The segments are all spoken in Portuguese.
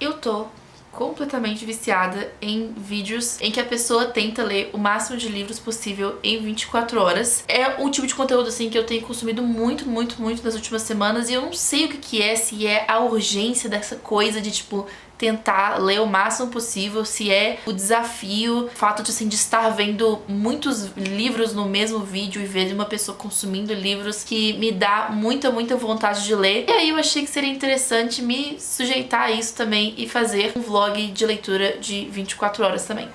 Eu tô completamente viciada em vídeos em que a pessoa tenta ler o máximo de livros possível em 24 horas. É o tipo de conteúdo, assim, que eu tenho consumido muito nas últimas semanas, e eu não sei o que é, se é a urgência dessa coisa de, tipo, tentar ler o máximo possível, se é o desafio, o fato de, assim, de estar vendo muitos livros no mesmo vídeo e ver uma pessoa consumindo livros, que me dá muita vontade de ler. E aí eu achei que seria interessante me sujeitar a isso também e fazer um vlog de leitura de 24 horas também.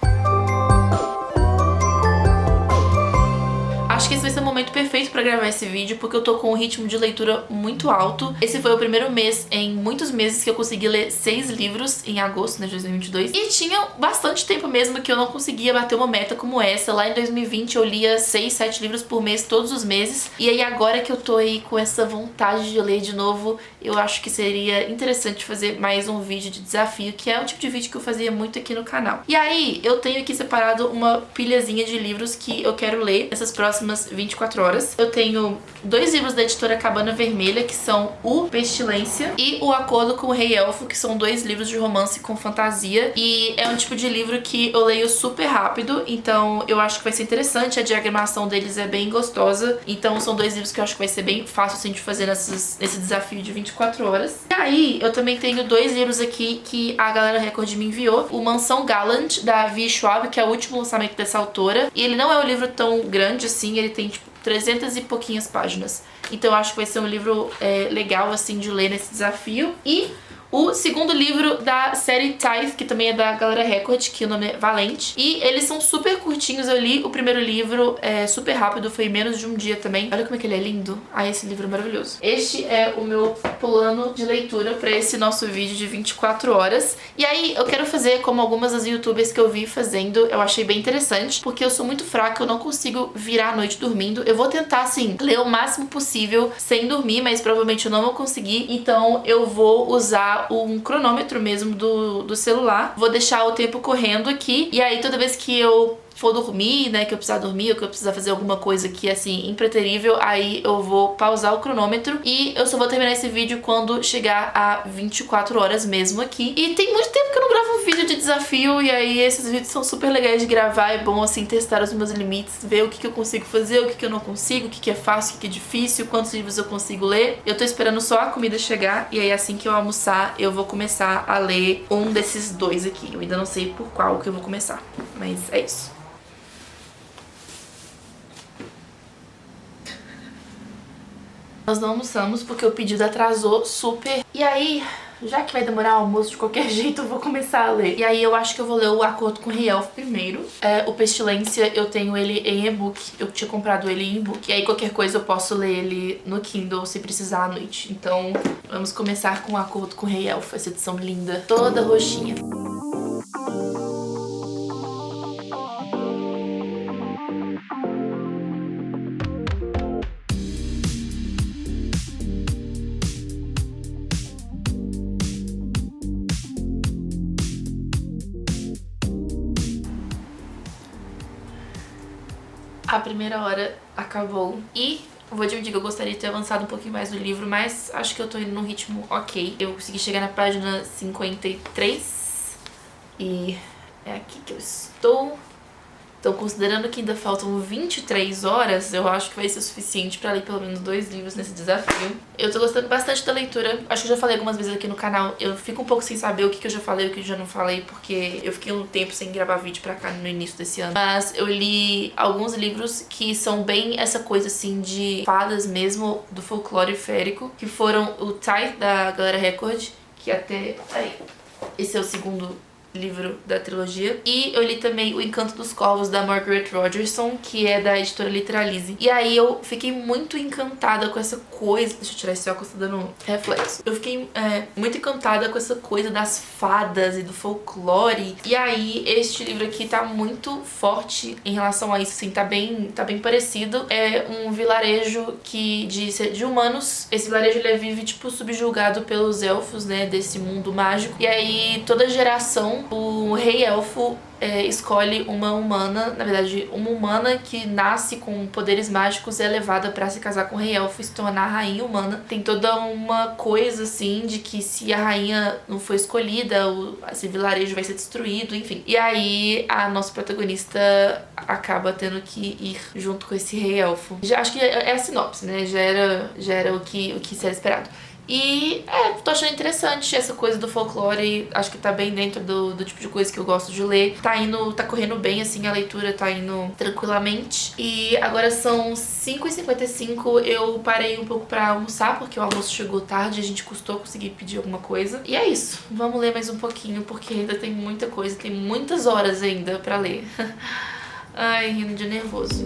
Acho que esse vai ser o momento perfeito pra gravar esse vídeo, porque eu tô com um ritmo de leitura muito alto. Esse foi o primeiro mês em muitos meses que eu consegui ler 6 livros em agosto, né, de 2022. E tinha bastante tempo mesmo que eu não conseguia bater uma meta como essa. Lá em 2020 eu lia 6, 7 livros por mês, todos os meses. E aí agora que eu tô aí com essa vontade de ler de novo, eu acho que seria interessante fazer mais um vídeo de desafio, que é o tipo de vídeo que eu fazia muito aqui no canal. E aí eu tenho aqui separado uma pilhazinha de livros que eu quero ler essas próximas 24 horas. Eu tenho 2 livros da editora Cabana Vermelha, que são o Pestilência e O Acordo com o Rei Elfo, que são 2 livros de romance com fantasia. E é um tipo de livro que eu leio super rápido, então eu acho que vai ser interessante. A diagramação deles é bem gostosa, então são 2 livros que eu acho que vai ser bem fácil, assim, de fazer nesse desafio de 24 horas. E aí eu também tenho 2 livros aqui que a Galera Record me enviou. O Mansão Gallant, da Vi Schwab, que é o último lançamento dessa autora. E ele não é um livro tão grande assim, ele tem tipo 300 e pouquinhas páginas. Então eu acho que vai ser um livro legal, assim, de ler nesse desafio. E o segundo livro da série Tithe, que também é da Galera Record, que o nome é Valente. E eles são super curtinhos. Eu li o primeiro livro super rápido, foi menos de um dia também. Olha como é que ele é lindo. Ah, esse livro é maravilhoso. Este é o meu plano de leitura pra esse nosso vídeo de 24 horas. E aí eu quero fazer como algumas das youtubers que eu vi fazendo. Eu achei bem interessante, porque eu sou muito fraca, eu não consigo virar a noite dormindo. Eu vou tentar, assim, ler o máximo possível sem dormir, mas provavelmente eu não vou conseguir. Então eu vou usar um cronômetro mesmo do celular. Vou deixar o tempo correndo aqui, e aí toda vez que eu for dormir, né, que eu precisar dormir ou que eu precisar fazer alguma coisa que é, assim, impreterível, aí eu vou pausar o cronômetro e eu só vou terminar esse vídeo quando chegar a 24 horas mesmo aqui. E tem muito tempo que eu não gravo um vídeo de desafio, e aí esses vídeos são super legais de gravar. É bom, assim, testar os meus limites, ver o que eu consigo fazer, o que eu não consigo, o que é fácil, o que é difícil, quantos livros eu consigo ler. Eu tô esperando só a comida chegar, e aí assim que eu almoçar eu vou começar a ler um desses 2 aqui. Eu ainda não sei por qual que eu vou começar, mas é isso. Nós não almoçamos porque o pedido atrasou super. E aí, já que vai demorar o almoço de qualquer jeito, eu vou começar a ler. E aí eu acho que eu vou ler O Acordo com o Rei Elfo primeiro. O Pestilência, eu tenho ele em e-book. Eu tinha comprado ele em e-book. E aí qualquer coisa eu posso ler ele no Kindle se precisar à noite. Então vamos começar com O Acordo com o Rei Elfo. Essa edição linda, toda roxinha. A primeira hora acabou e vou admitir que eu gostaria de ter avançado um pouquinho mais no livro, mas acho que eu tô indo num ritmo ok. Eu consegui chegar na página 53 e é aqui que eu estou. Então, considerando que ainda faltam 23 horas, eu acho que vai ser suficiente pra ler pelo menos 2 livros nesse desafio. Eu tô gostando bastante da leitura. Acho que eu já falei algumas vezes aqui no canal. Eu fico um pouco sem saber o que eu já falei e o que eu já não falei, porque eu fiquei um tempo sem gravar vídeo pra cá no início desse ano. Mas eu li alguns livros que são bem essa coisa, assim, de fadas mesmo, do folclore férico, que foram o Tithe, da Galera Record, que até... Aí, esse é o segundo livro da trilogia. E eu li também O Encanto dos Corvos, da Margaret Rogerson, que é da editora Literalize. E aí eu fiquei muito encantada com essa coisa... Deixa eu tirar esse óculos, tá dando reflexo. Eu fiquei muito encantada com essa coisa das fadas e do folclore. E aí este livro aqui tá muito forte em relação a isso, assim, tá bem parecido. É um vilarejo de humanos. Esse vilarejo, ele vive, tipo, subjugado pelos elfos, né, desse mundo mágico. E aí toda geração, o um rei elfo escolhe uma humana, na verdade, uma humana que nasce com poderes mágicos é levada pra se casar com o rei elfo e se tornar a rainha humana. Tem toda uma coisa, assim, de que se a rainha não for escolhida, esse vilarejo vai ser destruído, enfim. E aí, a nossa protagonista acaba tendo que ir junto com esse rei elfo. Já acho que é a sinopse, né? Já era o que se era esperado. E tô achando interessante essa coisa do folclore, acho que tá bem dentro do tipo de coisa que eu gosto de ler. Tá correndo bem, assim, a leitura tá indo tranquilamente. E agora são 5h55, eu parei um pouco pra almoçar, porque o almoço chegou tarde, a gente custou conseguir pedir alguma coisa. E é isso, vamos ler mais um pouquinho, porque ainda tem muita coisa, tem muitas horas ainda pra ler. Ai, rindo de nervoso.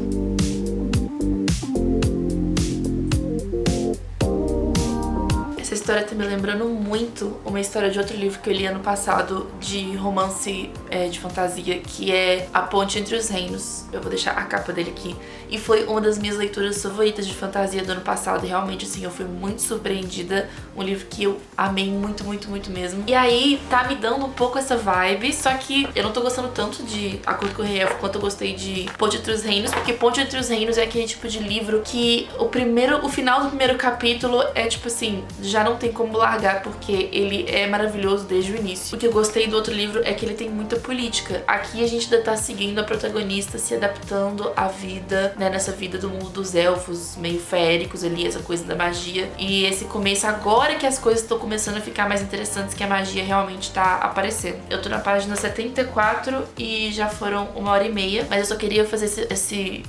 Essa história tá me lembrando muito uma história de outro livro que eu li ano passado, de romance de fantasia, que é A Ponte Entre os Reinos. Eu vou deixar a capa dele aqui. E foi uma das minhas leituras favoritas de fantasia do ano passado. E realmente, assim, eu fui muito surpreendida. Um livro que eu amei muito, muito, muito mesmo. E aí, tá me dando um pouco essa vibe, só que eu não tô gostando tanto de A Corte com o Rei Elfo quanto eu gostei de Ponte Entre os Reinos, porque Ponte Entre os Reinos é aquele tipo de livro que o final do primeiro capítulo é tipo assim, já não tem como largar, porque ele é maravilhoso desde o início. O que eu gostei do outro livro é que ele tem muita política. Aqui a gente ainda tá seguindo a protagonista, se adaptando à vida, né, nessa vida do mundo dos elfos, meio feéricos ali, essa coisa da magia. E esse começo, agora que as coisas estão começando a ficar mais interessantes, que a magia realmente tá aparecendo. Eu tô na página 74 e já foram 1h30, mas eu só queria fazer esse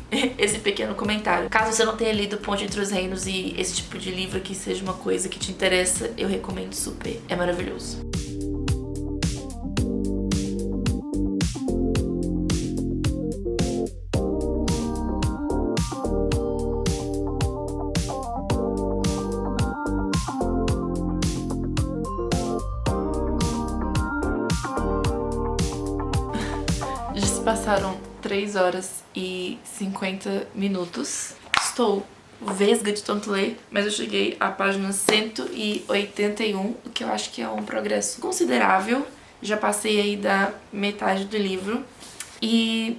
pequeno comentário. Caso você não tenha lido Ponte Entre os Reinos e esse tipo de livro que seja uma coisa que te interessa, eu recomendo super. É maravilhoso. Já se passaram 3h50. Estou vesga de tanto ler, mas eu cheguei à página 181, o que eu acho que é um progresso considerável. Já passei aí da metade do livro e...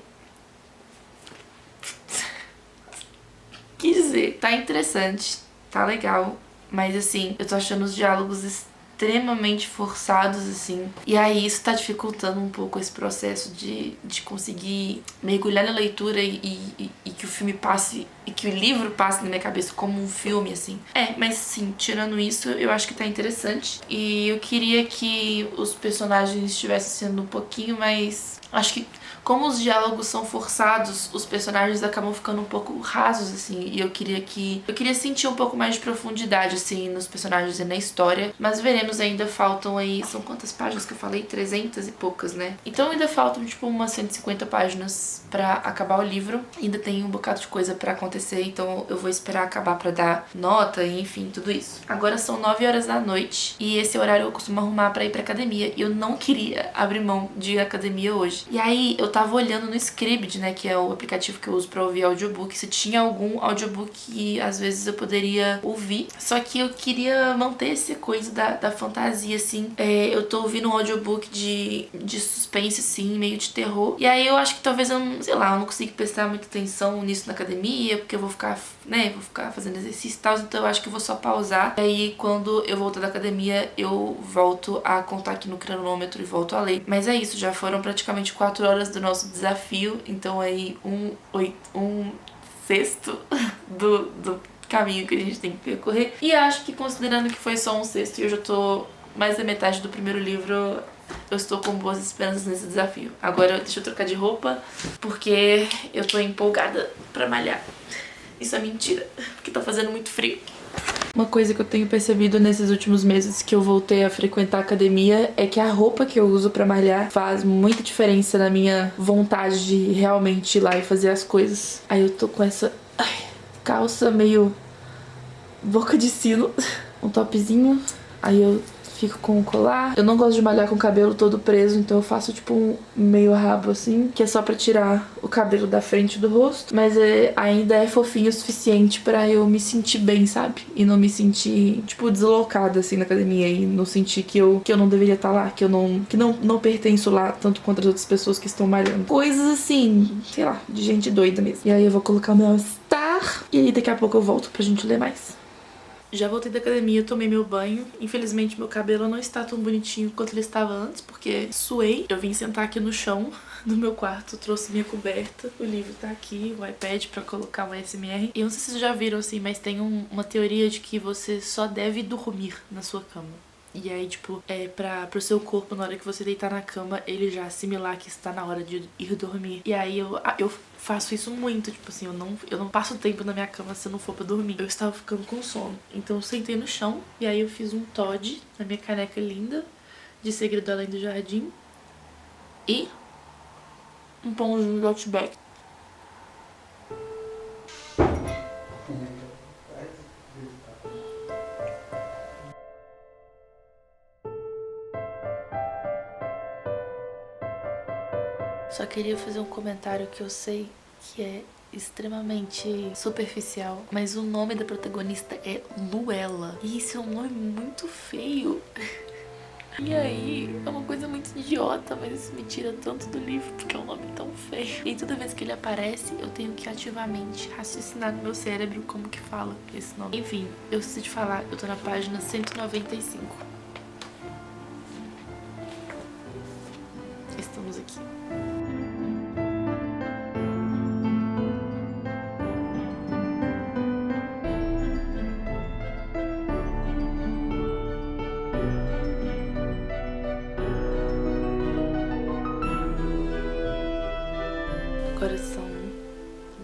quer dizer, tá interessante, tá legal, mas assim, eu tô achando os diálogos extremamente forçados, assim. E aí isso tá dificultando um pouco esse processo de conseguir mergulhar na leitura e que o filme passe, e que o livro passe na minha cabeça como um filme, assim. Mas assim, tirando isso, eu acho que tá interessante. E eu queria que os personagens estivessem sendo um pouquinho mais... Acho que como os diálogos são forçados, os personagens acabam ficando um pouco rasos, assim, e eu queria sentir um pouco mais de profundidade, assim, nos personagens e na história, mas veremos, ainda faltam aí, são quantas páginas que eu falei? 300 e poucas, né? Então ainda faltam, tipo, umas 150 páginas pra acabar o livro, ainda tem um bocado de coisa pra acontecer, então eu vou esperar acabar pra dar nota e, enfim, tudo isso. Agora são 9h da noite, e esse horário eu costumo arrumar pra ir pra academia, e eu não queria abrir mão de ir à academia hoje. E aí, eu tava olhando no Scribd, né, que é o aplicativo que eu uso pra ouvir audiobook, se tinha algum audiobook que às vezes eu poderia ouvir. Só que eu queria manter essa coisa da fantasia, assim. Eu tô ouvindo um audiobook de suspense, assim, meio de terror. E aí eu acho que talvez eu não consiga prestar muita atenção nisso na academia, porque eu vou ficar fazendo exercício e tal, então eu acho que eu vou só pausar. E aí, quando eu voltar da academia, eu volto a contar aqui no cronômetro e volto a ler. Mas é isso, já foram praticamente 4 horas do nosso desafio, então aí um sexto do caminho que a gente tem que percorrer. E acho que, considerando que foi só um sexto e eu já tô mais da metade do primeiro livro, eu estou com boas esperanças nesse desafio. Agora deixa eu trocar de roupa, porque eu tô empolgada pra malhar. Isso é mentira, porque tá fazendo muito frio. Uma coisa que eu tenho percebido nesses últimos meses que eu voltei a frequentar a academia é que a roupa que eu uso pra malhar faz muita diferença na minha vontade de realmente ir lá e fazer as coisas. Aí eu tô com essa calça meio boca de sino, um topzinho, aí eu fico com o colar. Eu não gosto de malhar com o cabelo todo preso, então eu faço tipo um meio rabo assim, que é só pra tirar o cabelo da frente do rosto. Mas ainda é fofinho o suficiente pra eu me sentir bem, sabe? E não me sentir, tipo, deslocada assim na academia. E não sentir que eu não deveria estar lá, que eu não pertenço lá tanto quanto as outras pessoas que estão malhando. Coisas assim, sei lá, de gente doida mesmo. E aí eu vou colocar o meu All-Star e aí daqui a pouco eu volto pra gente ler mais. Já voltei da academia, tomei meu banho. Infelizmente meu cabelo não está tão bonitinho quanto ele estava antes, porque suei. Eu vim sentar aqui no chão do meu quarto, trouxe minha coberta, o livro tá aqui, o iPad pra colocar um ASMR. E eu não sei se vocês já viram assim, mas tem uma teoria de que você só deve dormir na sua cama. E aí, tipo, pro seu corpo, na hora que você deitar na cama, ele já assimilar que está na hora de ir dormir. E aí eu faço isso muito, tipo assim, eu não passo tempo na minha cama se não for pra dormir. Eu estava ficando com sono. Então eu sentei no chão e aí eu fiz um Todd na minha caneca linda de Segredo Além do Jardim e um pãozinho do Outback. Só queria fazer um comentário que eu sei que é extremamente superficial, mas o nome da protagonista é Luella. E isso é um nome muito feio. E aí, é uma coisa muito idiota, mas isso me tira tanto do livro porque é um nome tão feio. E toda vez que ele aparece, eu tenho que ativamente raciocinar no meu cérebro como que fala esse nome. Enfim, eu esqueci de falar, eu tô na página 195. Estamos aqui. Agora são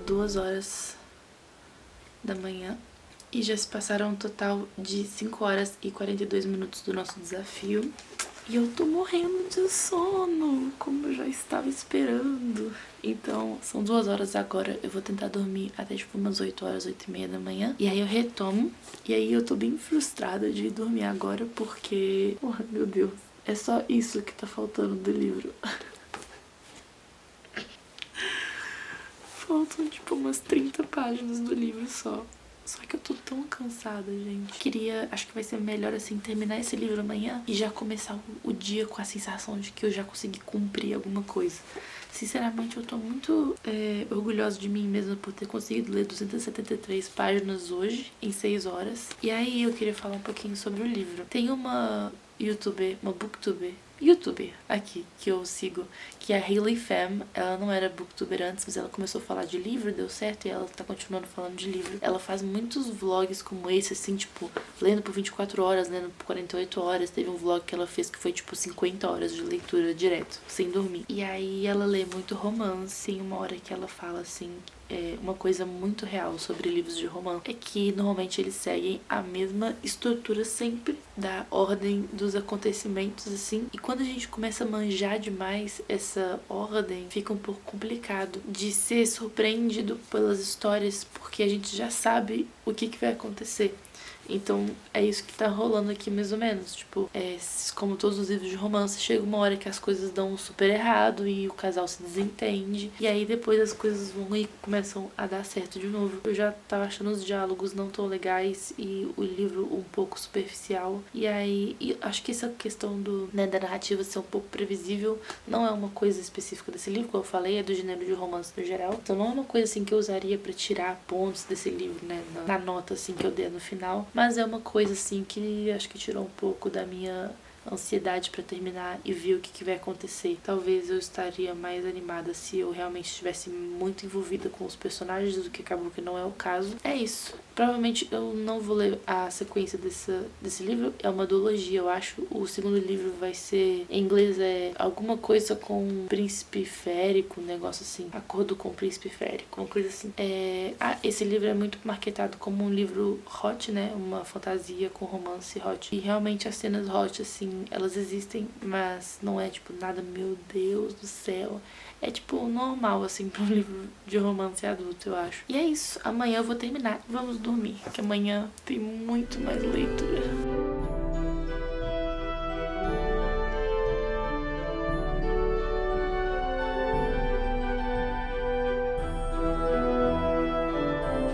2 horas da manhã e já se passaram um total de 5 horas e 42 minutos do nosso desafio. E eu tô morrendo de sono, como eu já estava esperando. Então, são 2 horas agora, eu vou tentar dormir até tipo umas 8 horas, 8h30 da manhã. E aí eu retomo, e aí eu tô bem frustrada de dormir agora porque... Oh, meu Deus, é só isso que tá faltando do livro. Faltam, tipo, umas 30 páginas do livro só. Só que eu tô tão cansada, gente. Acho que vai ser melhor, assim, terminar esse livro amanhã e já começar o dia com a sensação de que eu já consegui cumprir alguma coisa. Sinceramente, eu tô muito orgulhosa de mim mesma por ter conseguido ler 273 páginas hoje, em 6 horas. E aí eu queria falar um pouquinho sobre o livro. Tem uma booktuber aqui que eu sigo, que é a Hayley Pham. Ela não era booktuber antes, mas ela começou a falar de livro, deu certo, e ela tá continuando falando de livro. Ela faz muitos vlogs como esse, assim, tipo, lendo por 24 horas, lendo por 48 horas. Teve um vlog que ela fez que foi, tipo, 50 horas de leitura direto, sem dormir. E aí ela lê muito romance. Tem uma hora que ela fala, assim, uma coisa muito real sobre livros de romance é que normalmente eles seguem a mesma estrutura sempre, da ordem dos acontecimentos, assim. E quando a gente começa a manjar demais essa ordem, fica um pouco complicado de ser surpreendido pelas histórias, porque a gente já sabe o que vai acontecer. Então é isso que tá rolando aqui mais ou menos. Tipo, como todos os livros de romance, chega uma hora que as coisas dão super errado e o casal se desentende. E aí depois as coisas vão e começam a dar certo de novo. Eu já tava achando os diálogos não tão legais e o livro um pouco superficial. E aí acho que essa questão da narrativa ser um pouco previsível não é uma coisa específica desse livro, como eu falei, é do gênero de romance no geral. Então não é uma coisa assim que eu usaria pra tirar pontos desse livro, né, na nota assim que eu dei no final. Mas é uma coisa assim que acho que tirou um pouco da minha ansiedade pra terminar e ver o que vai acontecer. Talvez eu estaria mais animada se eu realmente estivesse muito envolvida com os personagens, do que acabou que não é o caso. É isso. Provavelmente eu não vou ler a sequência desse livro. É uma duologia, eu acho. O segundo livro vai ser, em inglês, alguma coisa com príncipe férico, um negócio assim. Acordo com o príncipe férico, uma coisa assim. Esse livro é muito marketado como um livro hot, né? Uma fantasia com romance hot. E realmente as cenas hot, assim, elas existem, mas não é tipo nada, meu Deus do céu. É tipo normal, assim, pra um livro de romance adulto, eu acho. E é isso. Amanhã eu vou terminar. Vamos dormir, que amanhã tem muito mais leitura.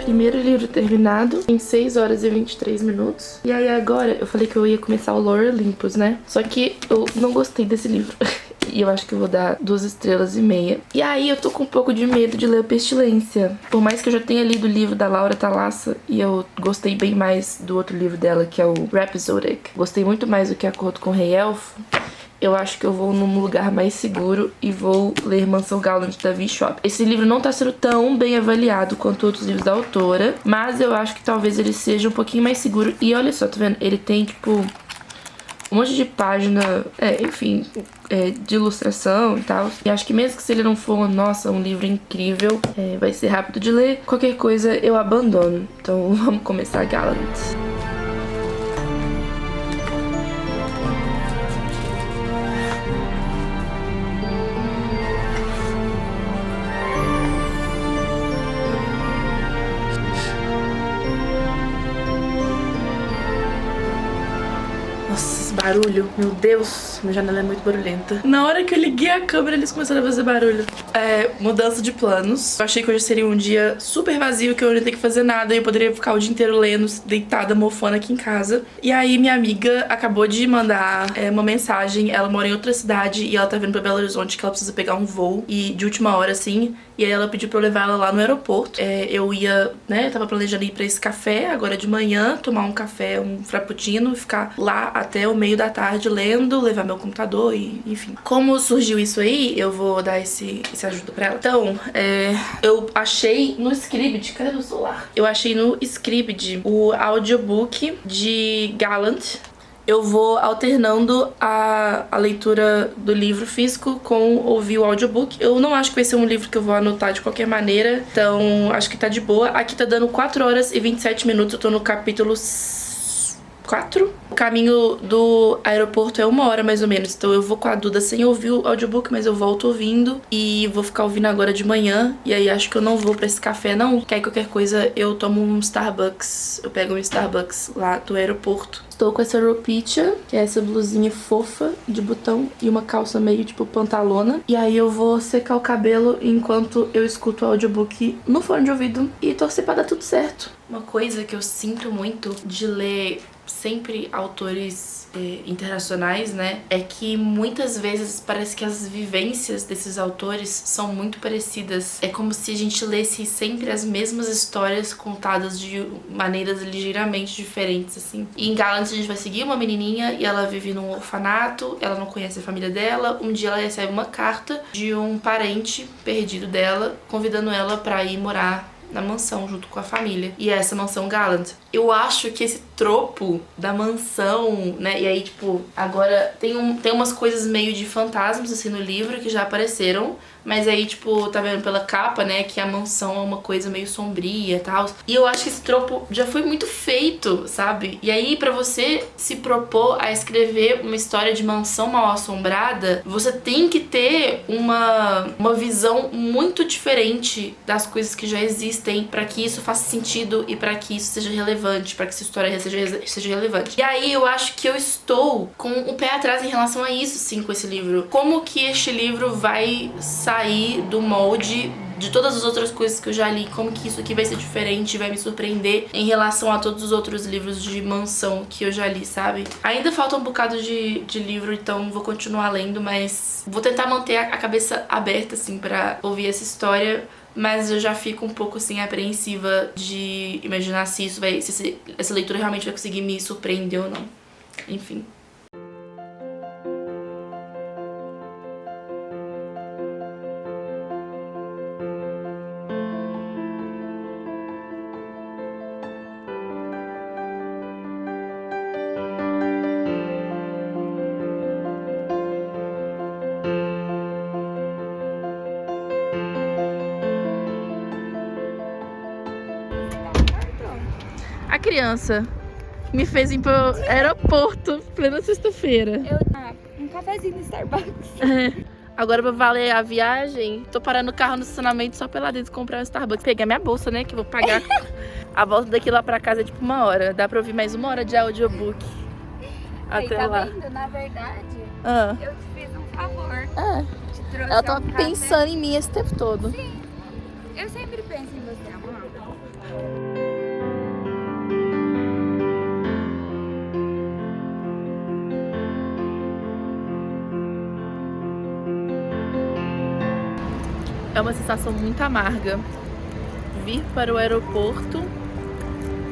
Primeiro livro terminado em 6 horas e 23 minutos. E aí agora, eu falei que eu ia começar o Lore Olympus, né? Só que eu não gostei desse livro. E eu acho que eu vou dar 2,5 estrelas. E aí eu tô com um pouco de medo de ler a Pestilência. Por mais que eu já tenha lido o livro da Laura Thalassa, e eu gostei bem mais do outro livro dela, que é o Rhapsodic. Gostei muito mais do que Acordo com o Rei Elfo. Eu acho que eu vou num lugar mais seguro e vou ler Mansão Gallant da V-Shop. Esse livro não tá sendo tão bem avaliado quanto outros livros da autora, mas eu acho que talvez ele seja um pouquinho mais seguro. E olha só, tá vendo? Ele tem, tipo, um monte de página, enfim, de ilustração e tal. E acho que mesmo que se ele não for, nossa, um livro incrível, vai ser rápido de ler. Qualquer coisa eu abandono. Então vamos começar Gallant. Barulho, meu Deus, minha janela é muito barulhenta. Na hora que eu liguei a câmera, eles começaram a fazer barulho. Mudança de planos. Eu achei que hoje seria um dia super vazio, que eu não ia ter que fazer nada e eu poderia ficar o dia inteiro lendo, deitada, mofando aqui em casa. E aí minha amiga acabou de mandar uma mensagem. Ela mora em outra cidade e ela tá vindo pra Belo Horizonte, que ela precisa pegar um voo e de última hora, assim. E aí ela pediu pra eu levar ela lá no aeroporto. Eu ia, né, eu tava planejando ir pra esse café agora de manhã, tomar um café, um frappuccino, ficar lá até o meio da tarde lendo, levar meu computador e enfim. Como surgiu isso aí, eu vou dar esse ajuda pra ela. Então, eu achei no Scribd, cadê meu celular? Eu achei no Scribd o audiobook de Gallant. Eu vou alternando a leitura do livro físico com ouvir o audiobook. Eu não acho que vai ser um livro que eu vou anotar de qualquer maneira, então acho que tá de boa. Aqui tá dando 4 horas e 27 minutos, eu tô no capítulo 4. O caminho do aeroporto é 1 hora mais ou menos, então eu vou com a Duda sem ouvir o audiobook, mas eu volto ouvindo e vou ficar ouvindo agora de manhã. E aí acho que eu não vou pra esse café não, que aí qualquer coisa eu tomo um Starbucks, eu pego um Starbucks lá do aeroporto. Estou com essa roupinha, que é essa blusinha fofa de botão e uma calça meio tipo pantalona. E aí eu vou secar o cabelo enquanto eu escuto o audiobook no fone de ouvido e torcer pra dar tudo certo. Uma coisa que eu sinto muito de ler sempre autores internacionais, né, é que muitas vezes parece que as vivências desses autores são muito parecidas. É como se a gente lesse sempre as mesmas histórias contadas de maneiras ligeiramente diferentes, assim. E em Gallant a gente vai seguir uma menininha e ela vive num orfanato, ela não conhece a família dela. Um dia ela recebe uma carta de um parente perdido dela, convidando ela pra ir morar na mansão junto com a família. E é essa mansão Gallant. Eu acho que esse tropo da mansão, né, e aí tipo, agora tem umas coisas meio de fantasmas assim no livro que já apareceram, mas aí tipo, tá vendo pela capa, né, que a mansão é uma coisa meio sombria e tal. E eu acho que esse tropo já foi muito feito, sabe? E aí pra você se propor a escrever uma história de mansão mal assombrada, você tem que ter uma visão muito diferente das coisas que já existem pra que isso faça sentido e pra que isso seja relevante, pra que essa história seja relevante. E aí eu acho que eu estou com o pé atrás em relação a isso, sim, com esse livro. Como que este livro vai sair do molde de todas as outras coisas que eu já li, como que isso aqui vai ser diferente, vai me surpreender em relação a todos os outros livros de mansão que eu já li, sabe? Ainda falta um bocado de livro, então vou continuar lendo, mas vou tentar manter a cabeça aberta, assim, pra ouvir essa história. Mas eu já fico um pouco, assim, apreensiva de imaginar se essa leitura realmente vai conseguir me surpreender ou não. Enfim. A criança me fez ir pro aeroporto plena sexta-feira. Um cafezinho no Starbucks. Agora pra valer a viagem, tô parando o carro no estacionamento só pra lá dentro comprar um Starbucks. Peguei a minha bolsa, né, que eu vou pagar. A volta daqui lá pra casa é tipo 1 hora. Dá pra ouvir mais 1 hora de audiobook. Até tá lá. Vendo? Na verdade, eu te fiz um favor. Te trouxe Ela tava um café. pensando em mim esse tempo todo. Sim. Eu sempre penso em você, amor. É uma sensação muito amarga vir para o aeroporto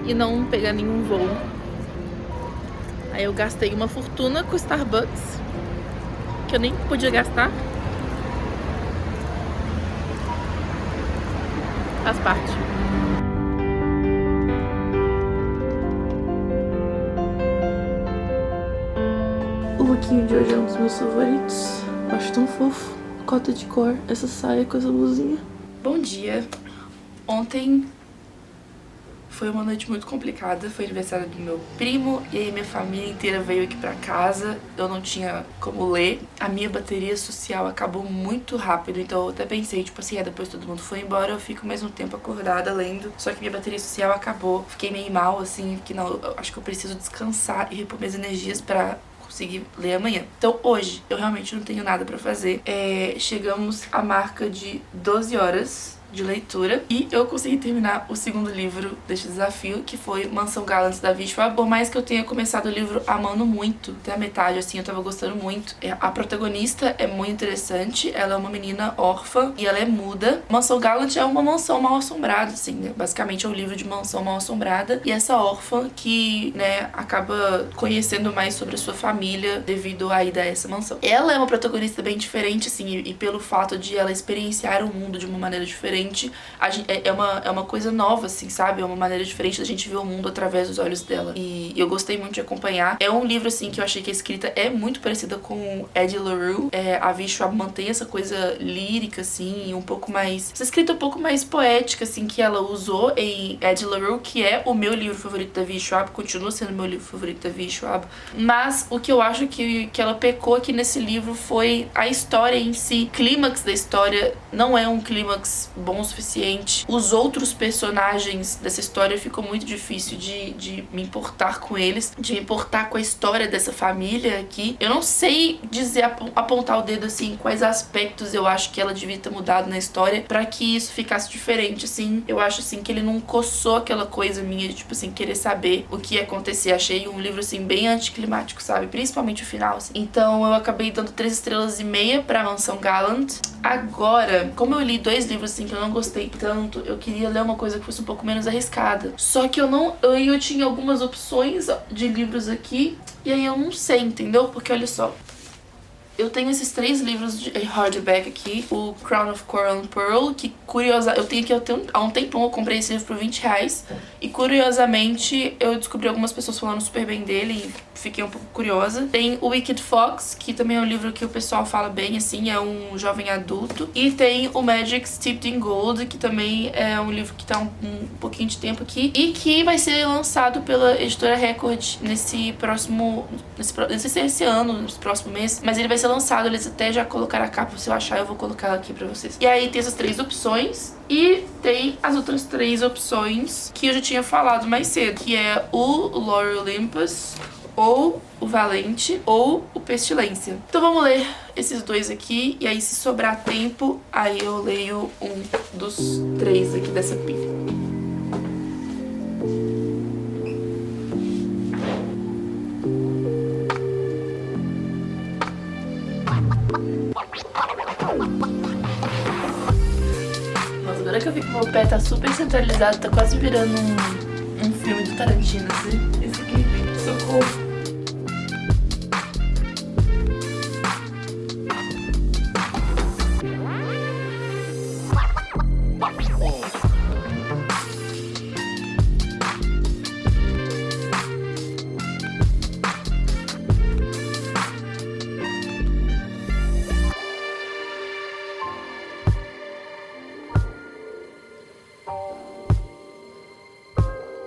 e não pegar nenhum voo. Aí eu gastei uma fortuna com o Starbucks, que eu nem podia gastar. Faz parte. O lookinho de hoje é um dos meus favoritos. Eu acho tão fofo. Cota de cor, essa saia com essa blusinha. Bom dia. Ontem foi uma noite muito complicada. Foi aniversário do meu primo e aí minha família inteira veio aqui pra casa. Eu não tinha como ler. A minha bateria social acabou muito rápido, então eu até pensei, tipo assim, depois todo mundo foi embora, eu fico mais um tempo acordada lendo. Só que minha bateria social acabou. Fiquei meio mal, assim, que não, eu acho que eu preciso descansar e repor minhas energias pra conseguir ler amanhã. Então hoje eu realmente não tenho nada pra fazer. Chegamos à marca de 12 horas de leitura e eu consegui terminar o segundo livro deste desafio, que foi Mansão Gallant da Vishwa. Por mais que eu tenha começado o livro amando muito, até a metade, assim, eu tava gostando muito. A protagonista é muito interessante, ela é uma menina órfã e ela é muda. Mansão Gallant é uma mansão mal assombrada, assim, né? Basicamente é um livro de mansão mal assombrada e essa órfã que, né, acaba conhecendo mais sobre a sua família devido à ida a essa mansão. Ela é uma protagonista bem diferente, assim, e pelo fato de ela experienciar o mundo de uma maneira diferente, é uma coisa nova, assim, sabe? É uma maneira diferente da gente ver o mundo através dos olhos dela. E eu gostei muito de acompanhar. É um livro, assim, que eu achei que a escrita é muito parecida com Eddie LaRue. A Vishwa mantém essa coisa lírica, assim, um pouco mais... essa escrita um pouco mais poética, assim, que ela usou em Eddie LaRue, que é o meu livro favorito da Vishwa, continua sendo o meu livro favorito da Vishwa. Mas o que eu acho que ela pecou aqui nesse livro foi a história em si. O clímax da história não é um clímax bom o suficiente. Os outros personagens dessa história ficou muito difícil de me importar com eles, de me importar com a história dessa família aqui. Eu não sei dizer, apontar o dedo, assim, quais aspectos eu acho que ela devia ter mudado na história pra que isso ficasse diferente, assim. Eu acho, assim, que ele não coçou aquela coisa minha de, tipo assim, querer saber o que ia acontecer. Achei um livro, assim, bem anticlimático, sabe? Principalmente o final, assim. Então eu acabei dando 3,5 estrelas pra Mansão Gallant. Agora, como eu li 2 livros, assim, que eu não gostei tanto, eu queria ler uma coisa que fosse um pouco menos arriscada. Só que eu tinha algumas opções de livros aqui, e aí eu não sei, entendeu? Porque olha só, eu tenho esses 3 livros de hardback aqui. O Crown of Coral and Pearl, que há um tempão eu comprei esse livro por R$20. E curiosamente eu descobri algumas pessoas falando super bem dele e fiquei um pouco curiosa. Tem o Wicked Fox, que também é um livro que o pessoal fala bem, assim, é um jovem adulto. E tem o Magic Steeped in Gold, que também é um livro que tá um pouquinho de tempo aqui. E que vai ser lançado pela editora Record nesse próximo... não sei se é esse ano, nesse próximo mês, mas ele vai ser lançado. Eles até já colocaram a capa, se eu achar eu vou colocar ela aqui pra vocês. E aí tem essas 3 opções. E tem as outras 3 opções que eu já tinha falado mais cedo, que é o Lore Olympus, ou o Valente, ou o Pestilência. Então vamos ler esses 2 aqui, e aí se sobrar tempo, aí eu leio um dos 3 aqui dessa pilha. Nossa, agora que eu vi que meu pé tá super centralizado, tá quase virando um filme do Tarantino, assim. Esse aqui, socorro.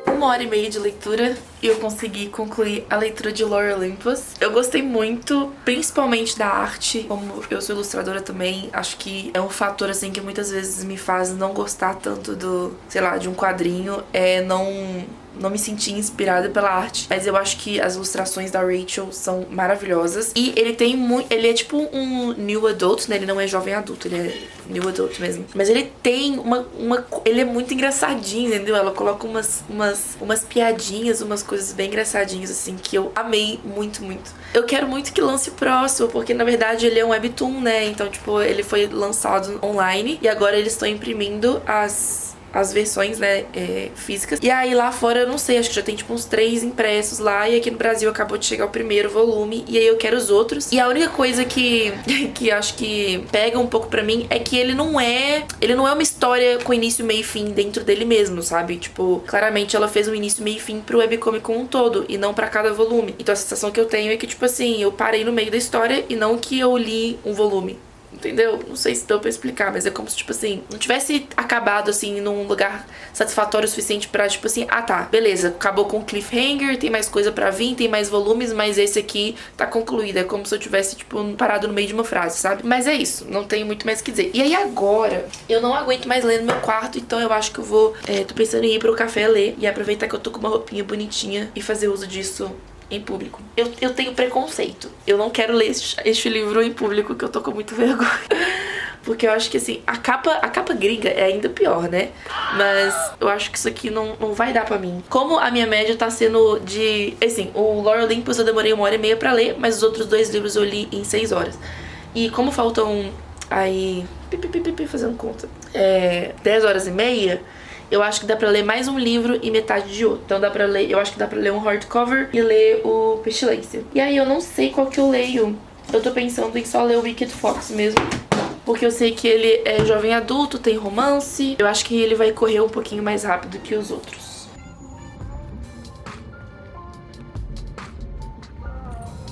Uma hora e meia de leitura e eu consegui concluir a leitura de Lore Olympus. Eu gostei muito, principalmente da arte. Como eu sou ilustradora também, acho que é um fator assim que muitas vezes me faz não gostar tanto do, sei lá, de um quadrinho, não me senti inspirada pela arte, mas eu acho que as ilustrações da Rachel são maravilhosas. E ele tem muito, ele é tipo um new adult, né? Ele não é jovem adulto, ele é new adult mesmo. Mas ele tem ele é muito engraçadinho, entendeu? Ela coloca umas piadinhas, umas coisas bem engraçadinhas assim que eu amei muito, muito. Eu quero muito que lance o próximo, porque na verdade ele é um webtoon, né? Então, tipo, ele foi lançado online e agora eles estão imprimindo as versões, né, físicas. E aí lá fora, eu não sei, acho que já tem tipo uns 3 impressos lá. E aqui no Brasil acabou de chegar o primeiro volume. E aí eu quero os outros. E a única coisa que acho que pega um pouco pra mim é que ele não é uma história com início, meio e fim dentro dele mesmo, sabe? Tipo, claramente ela fez um início, meio e fim pro webcomic como um todo, e não pra cada volume. Então a sensação que eu tenho é que, tipo assim, eu parei no meio da história e não que eu li um volume. Entendeu? Não sei se deu pra explicar, mas é como se, tipo assim, não tivesse acabado, assim, num lugar satisfatório o suficiente pra, tipo assim, ah tá, beleza, acabou com o cliffhanger, tem mais coisa pra vir, tem mais volumes, mas esse aqui tá concluído. É como se eu tivesse, tipo, parado no meio de uma frase, sabe? Mas é isso, não tenho muito mais o que dizer. E aí agora, eu não aguento mais ler no meu quarto, então eu acho que eu vou, tô pensando em ir pro café ler e aproveitar que eu tô com uma roupinha bonitinha e fazer uso disso em público. Eu tenho preconceito. Eu não quero ler este livro em público, que eu tô com muito vergonha. Porque eu acho que, assim, a capa gringa é ainda pior, né? Mas eu acho que isso aqui não vai dar pra mim. Como a minha média tá sendo de... Assim, o Lore Olympus eu demorei 1h30 pra ler, mas os outros 2 livros eu li em 6 horas. E como faltam aí... fazendo conta. 10 horas e meia... Eu acho que dá pra ler mais um livro e metade de outro. Então dá pra ler, eu acho que dá pra ler um hardcover e ler o Pestilência. E aí eu não sei qual que eu leio. Eu tô pensando em só ler o Wicked Fox mesmo. Porque eu sei que ele é jovem adulto, tem romance. Eu acho que ele vai correr um pouquinho mais rápido que os outros.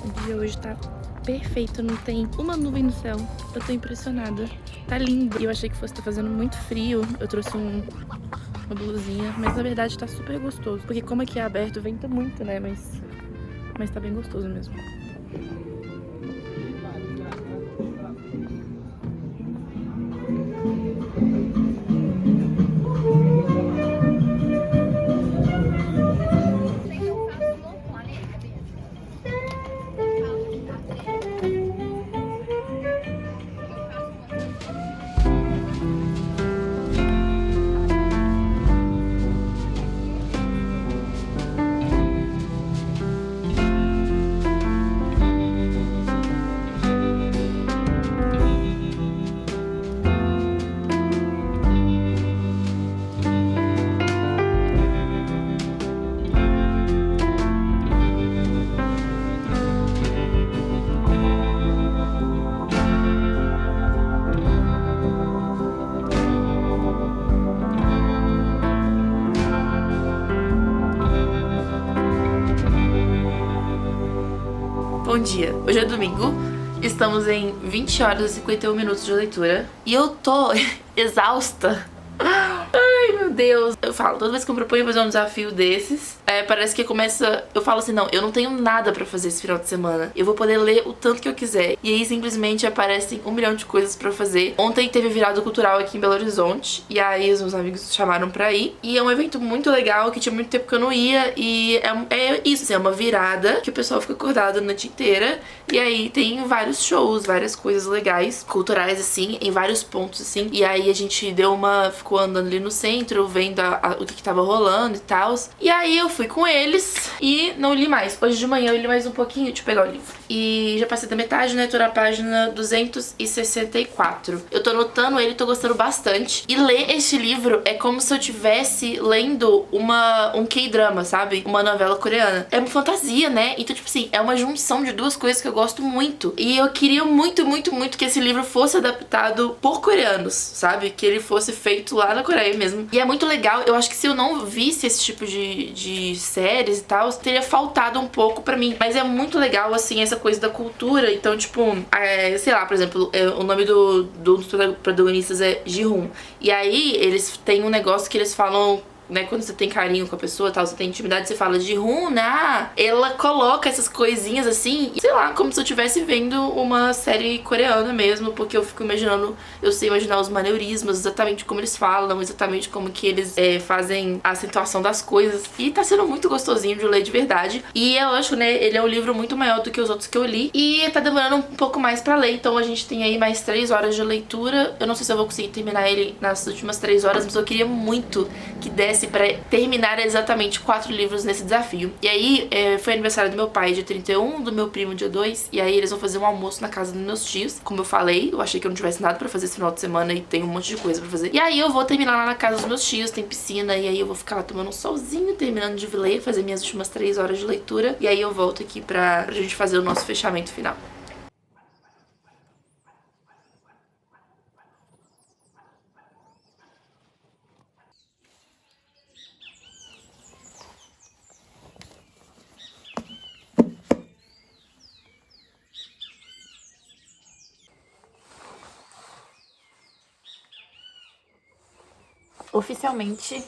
O dia hoje tá perfeito, não tem uma nuvem no céu. Eu tô impressionada. Tá lindo. E eu achei que fosse estar fazendo muito frio. Eu trouxe uma blusinha, mas na verdade tá super gostoso. Porque como aqui é aberto, venta muito, né? Mas tá bem gostoso mesmo. Bom dia, hoje é domingo, estamos em 20 horas e 51 minutos de leitura e eu tô exausta. Ai, meu Deus. Eu falo, toda vez que eu proponho fazer um desafio desses, parece que começa... Eu falo assim, não, eu não tenho nada pra fazer esse final de semana. Eu vou poder ler o tanto que eu quiser. E aí, simplesmente, aparecem 1 milhão de coisas pra fazer. Ontem teve virada cultural aqui em Belo Horizonte. E aí, os meus amigos chamaram pra ir. E é um evento muito legal, que tinha muito tempo que eu não ia. E é isso, assim, é uma virada que o pessoal fica acordado a noite inteira. E aí, tem vários shows, várias coisas legais, culturais, assim, em vários pontos, assim. E aí, a gente ficou andando ali no centro, vendo o que tava rolando e tal. E aí, eu fui com eles e não li mais. Hoje de manhã eu li mais um pouquinho, deixa eu pegar o livro. E já passei da metade, né? Tô na página 264. Eu tô anotando ele, tô gostando bastante. E ler este livro é como se eu estivesse lendo um K-drama, sabe? Uma novela coreana. É uma fantasia, né? Então, tipo assim, é uma junção de duas coisas que eu gosto muito. E eu queria muito, muito, muito que esse livro fosse adaptado por coreanos, sabe? Que ele fosse feito lá na Coreia mesmo. E é muito legal. Eu acho que se eu não visse esse tipo de séries e tal, teria faltado um pouco pra mim. Mas é muito legal, assim, essa coisa da cultura. Então, tipo, sei lá, por exemplo, o nome dos protagonistas é Ji-hoon. E aí, eles têm um negócio que eles falam né, quando você tem carinho com a pessoa, tal, você tem intimidade, você fala de Runa, ela coloca essas coisinhas assim, sei lá, como se eu estivesse vendo uma série coreana mesmo, porque eu fico imaginando, eu sei imaginar os maneirismos, exatamente como eles falam, exatamente como que eles fazem a acentuação das coisas, e tá sendo muito gostosinho de ler de verdade. E é lógico, né, ele é um livro muito maior do que os outros que eu li, e tá demorando um pouco mais pra ler, então a gente tem aí mais 3 horas de leitura. Eu não sei se eu vou conseguir terminar ele nas últimas 3 horas, mas eu queria muito que desse pra terminar exatamente 4 livros nesse desafio. E aí, foi aniversário do meu pai dia 31, do meu primo dia 2, e aí eles vão fazer um almoço na casa dos meus tios. Como eu falei, eu achei que eu não tivesse nada pra fazer esse final de semana e tem um monte de coisa pra fazer. E aí eu vou terminar lá na casa dos meus tios, tem piscina, e aí eu vou ficar lá tomando um solzinho, terminando de ler, fazer minhas últimas 3 horas de leitura, e aí eu volto aqui pra gente fazer o nosso fechamento final. Oficialmente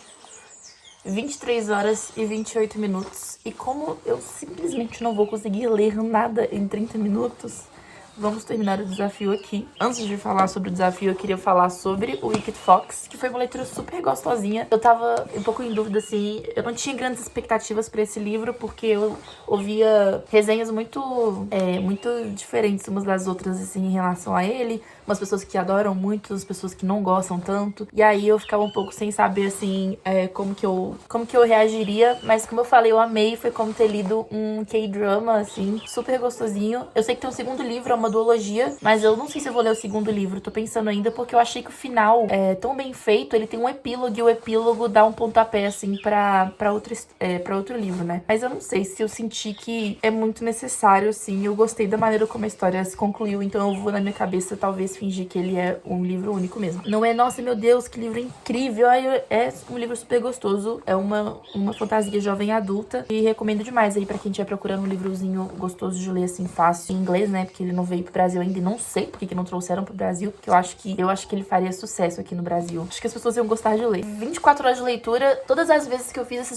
23 horas e 28 minutos. E como eu simplesmente não vou conseguir ler nada em 30 minutos, vamos terminar o desafio aqui. Antes de falar sobre o desafio, eu queria falar sobre o Wicked Fox, que foi uma leitura super gostosinha. Eu tava um pouco em dúvida, assim, eu não tinha grandes expectativas pra esse livro, porque eu ouvia resenhas muito diferentes umas das outras, assim, em relação a ele. Umas pessoas que adoram muito, as pessoas que não gostam tanto. E aí eu ficava um pouco sem saber, assim, como que eu reagiria. Mas como eu falei, eu amei. Foi como ter lido um K-drama, assim, super gostosinho. Eu sei que tem um segundo livro, é uma duologia, mas eu não sei se eu vou ler o segundo livro. Tô pensando ainda, porque eu achei que o final é tão bem feito. Ele tem um epílogo, e o epílogo dá um pontapé, assim, pra outro livro, né? Mas eu não sei se eu senti que é muito necessário, assim. Eu gostei da maneira como a história se concluiu, então eu vou, na minha cabeça, talvez fingir que ele é um livro único mesmo. Não é, nossa, meu Deus, que livro incrível. É um livro super gostoso. É uma fantasia jovem adulta. E recomendo demais aí pra quem estiver procurando um livrozinho gostoso de ler, assim, fácil, em inglês, né? Porque ele não veio pro Brasil ainda. E não sei porque que não trouxeram pro Brasil. Porque eu acho que ele faria sucesso aqui no Brasil. Acho que as pessoas iam gostar de ler. 24 horas de leitura. Todas as vezes que eu fiz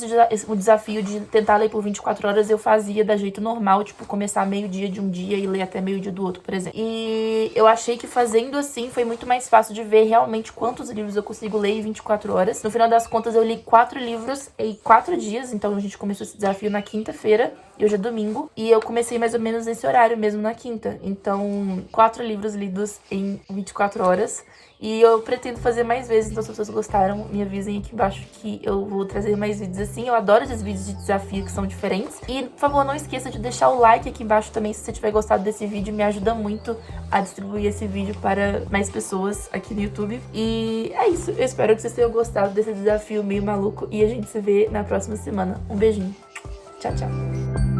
o desafio de tentar ler por 24 horas, eu fazia da jeito normal. Tipo, começar meio-dia de um dia e ler até meio-dia do outro, por exemplo. E eu achei que fazendo assim foi muito mais fácil de ver realmente quantos livros eu consigo ler em 24 horas. No final das contas, eu li 4 livros em 4 dias. Então a gente começou esse desafio na quinta-feira e hoje é domingo. E eu comecei mais ou menos nesse horário mesmo, na quinta. Então, 4 livros lidos em 24 horas. E eu pretendo fazer mais vezes, então se vocês gostaram, me avisem aqui embaixo que eu vou trazer mais vídeos assim. Eu adoro esses vídeos de desafio que são diferentes. E, por favor, não esqueça de deixar o like aqui embaixo também se você tiver gostado desse vídeo. Me ajuda muito a distribuir esse vídeo para mais pessoas aqui no YouTube. E é isso. Eu espero que vocês tenham gostado desse desafio meio maluco. E a gente se vê na próxima semana. Um beijinho. Tchau, tchau.